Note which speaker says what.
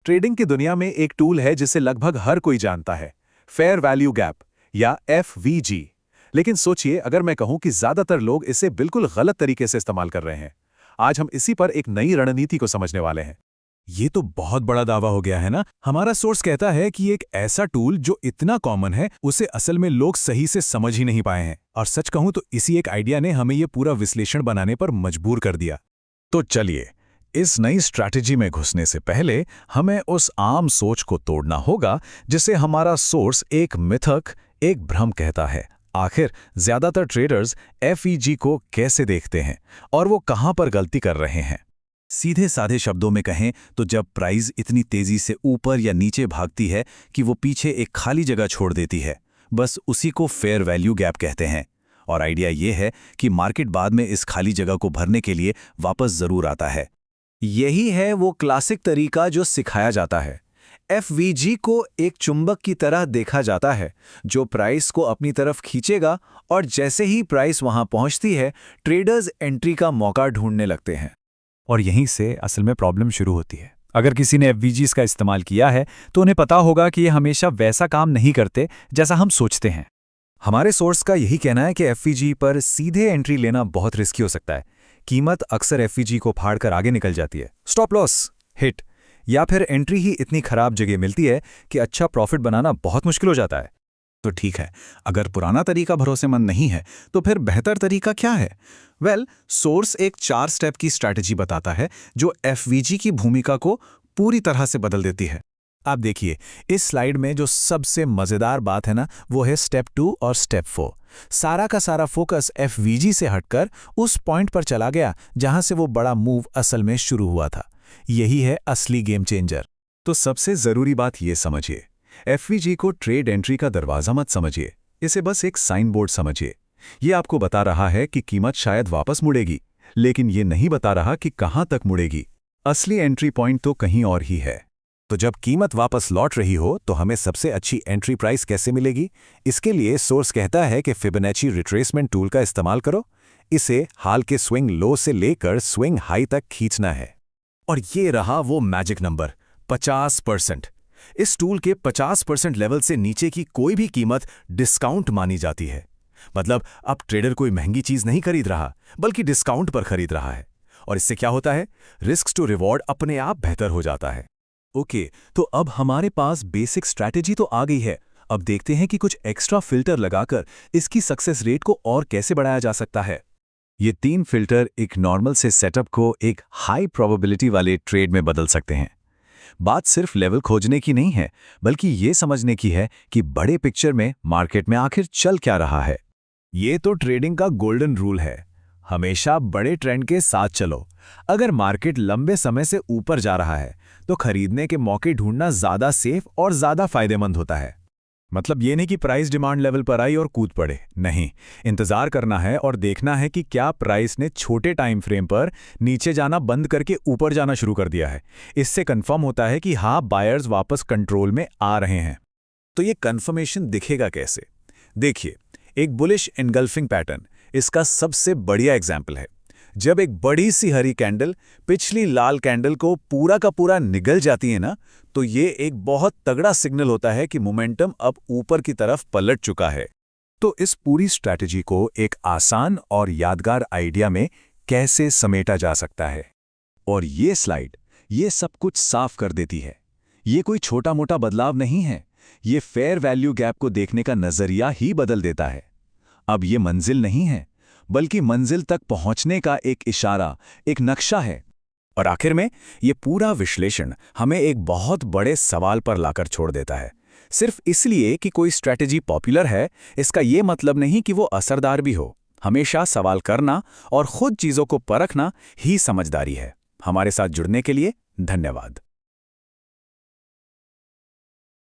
Speaker 1: Trading की दुनिया में एक टूल है जिसे लगभग हर कोई जानता है, फेयर वैल्यू गैप या FVG। लेकिन सोचिए, अगर मैं कहूं कि ज्यादातर लोग इसे बिल्कुल गलत तरीके से इस्तेमाल कर रहे हैं। आज हम इसी पर एक नई रणनीति को समझने वाले हैं।
Speaker 2: ये तो बहुत बड़ा दावा हो गया है ना। हमारा सोर्स कहता है कि एक ऐसा टूल जो इतना कॉमन है उसे असल में लोग सही से समझ ही नहीं पाए हैं। और सच कहूं तो इसी एक आइडिया ने हमें ये पूरा विश्लेषण बनाने पर मजबूर कर दिया। तो चलिए, इस नई स्ट्रैटेजी में घुसने से पहले हमें उस आम सोच को तोड़ना होगा जिसे हमारा सोर्स एक मिथक, एक भ्रम कहता है। आखिर ज्यादातर ट्रेडर्स FVG को कैसे देखते हैं और वो कहां पर गलती कर रहे हैं। सीधे साधे शब्दों में कहें तो जब प्राइस इतनी तेजी से ऊपर या नीचे भागती है कि वो पीछे एक खाली जगह छोड़ देती है, बस उसी को फेयर वैल्यू गैप कहते हैं। और आइडिया ये है कि मार्केट बाद में इस खाली जगह को भरने के लिए वापस जरूर आता है।
Speaker 3: यही है वो क्लासिक तरीका जो सिखाया जाता है। FVG को एक चुंबक की तरह देखा जाता है जो प्राइस को अपनी तरफ खींचेगा, और जैसे ही प्राइस वहां पहुंचती है ट्रेडर्स एंट्री का मौका ढूंढने लगते हैं।
Speaker 2: और यहीं से असल में प्रॉब्लम शुरू होती है। अगर किसी ने FVGs का इस्तेमाल किया है तो उन्हें पता होगा कि ये हमेशा वैसा काम नहीं करते जैसा हम सोचते हैं। हमारे सोर्स का यही कहना है कि FVG पर सीधे एंट्री लेना बहुत रिस्की हो सकता है। कीमत अक्सर FVG को फाड़कर आगे निकल जाती है, स्टॉप लॉस हिट, या फिर एंट्री ही इतनी खराब जगह मिलती है कि अच्छा प्रॉफिट बनाना बहुत मुश्किल हो जाता है। तो ठीक है, अगर पुराना तरीका भरोसेमंद नहीं है तो फिर बेहतर तरीका क्या है? सोर्स एक 4 स्टेप की स्ट्रैटेजी बताता है जो FVG की भूमिका को पूरी तरह से बदल देती है। आप देखिए, इस स्लाइड में जो सबसे मजेदार बात है ना, वो है स्टेप 2 और स्टेप 4। सारा का सारा फोकस FVG से हटकर उस पॉइंट पर चला गया जहां से वो बड़ा मूव असल में शुरू हुआ था। यही है असली गेम चेंजर। तो सबसे जरूरी बात ये समझिए, FVG को ट्रेड एंट्री का दरवाजा मत समझिए, इसे बस एक साइन बोर्ड समझिए। ये आपको बता रहा है कि कीमत शायद वापस मुड़ेगी, लेकिन ये नहीं बता रहा कि कहां तक मुड़ेगी। असली एंट्री पॉइंट तो कहीं और ही है। तो जब कीमत वापस लौट रही हो तो हमें सबसे अच्छी एंट्री प्राइस कैसे मिलेगी? इसके लिए सोर्स कहता है कि फिबोनाची रिट्रेसमेंट टूल का इस्तेमाल करो। इसे हाल के स्विंग लो से लेकर स्विंग हाई तक खींचना है। और ये रहा वो मैजिक नंबर 50%। इस टूल के 50% लेवल से नीचे की कोई भी कीमत डिस्काउंट मानी जाती है। मतलब अब ट्रेडर कोई महंगी चीज नहीं खरीद रहा, बल्कि डिस्काउंट पर खरीद रहा है। और इससे क्या होता है? रिस्क टू रिवॉर्ड अपने आप बेहतर हो जाता है। ओके, तो अब हमारे पास बेसिक स्ट्रैटेजी तो आ गई है। अब देखते हैं कि कुछ एक्स्ट्रा फिल्टर लगाकर इसकी सक्सेस रेट को और कैसे बढ़ाया जा सकता है। ये 3 फिल्टर एक नॉर्मल से सेटअप को एक हाई प्रोबेबिलिटी वाले ट्रेड में बदल सकते हैं। बात सिर्फ लेवल खोजने की नहीं है, बल्कि ये समझने की है कि बड़े पिक्चर में मार्केट में आखिर चल क्या रहा है। ये तो ट्रेडिंग का गोल्डन रूल है, हमेशा बड़े ट्रेंड के साथ चलो। अगर मार्केट लंबे समय से ऊपर जा रहा है तो खरीदने के मौके ढूंढना ज्यादा सेफ और ज्यादा फायदेमंद होता है। मतलब ये नहीं कि प्राइस डिमांड लेवल पर आई और कूद पड़े, नहीं, इंतजार करना है और देखना है कि क्या प्राइस ने छोटे टाइम फ्रेम पर नीचे जाना बंद करके ऊपर जाना शुरू कर दिया है। इससे कंफर्म होता है कि हाँ, बायर्स वापस कंट्रोल में आ रहे हैं। तो ये कंफर्मेशन दिखेगा कैसे? देखिए, एक बुलिश एनगल्फिंग पैटर्न इसका सबसे बढ़िया एग्जाम्पल है। जब एक बड़ी सी हरी कैंडल पिछली लाल कैंडल को पूरा का पूरा निगल जाती है ना, तो ये एक बहुत तगड़ा सिग्नल होता है कि मोमेंटम अब ऊपर की तरफ पलट चुका है। तो इस पूरी स्ट्रैटेजी को एक आसान और यादगार आइडिया में कैसे समेटा जा सकता है, और ये स्लाइड ये सब कुछ साफ कर देती है। ये कोई छोटा मोटा बदलाव नहीं है, ये फेयर वैल्यू गैप को देखने का नजरिया ही बदल देता है। अब ये मंजिल नहीं है, बल्कि मंजिल तक पहुंचने का एक इशारा, एक नक्शा है। और आखिर में ये पूरा विश्लेषण हमें एक बहुत बड़े सवाल पर लाकर छोड़ देता है। सिर्फ इसलिए कि कोई स्ट्रैटेजी पॉपुलर है, इसका ये मतलब नहीं कि वो असरदार भी हो। हमेशा सवाल करना और खुद चीजों को परखना ही समझदारी है। हमारे साथ जुड़ने के लिए धन्यवाद।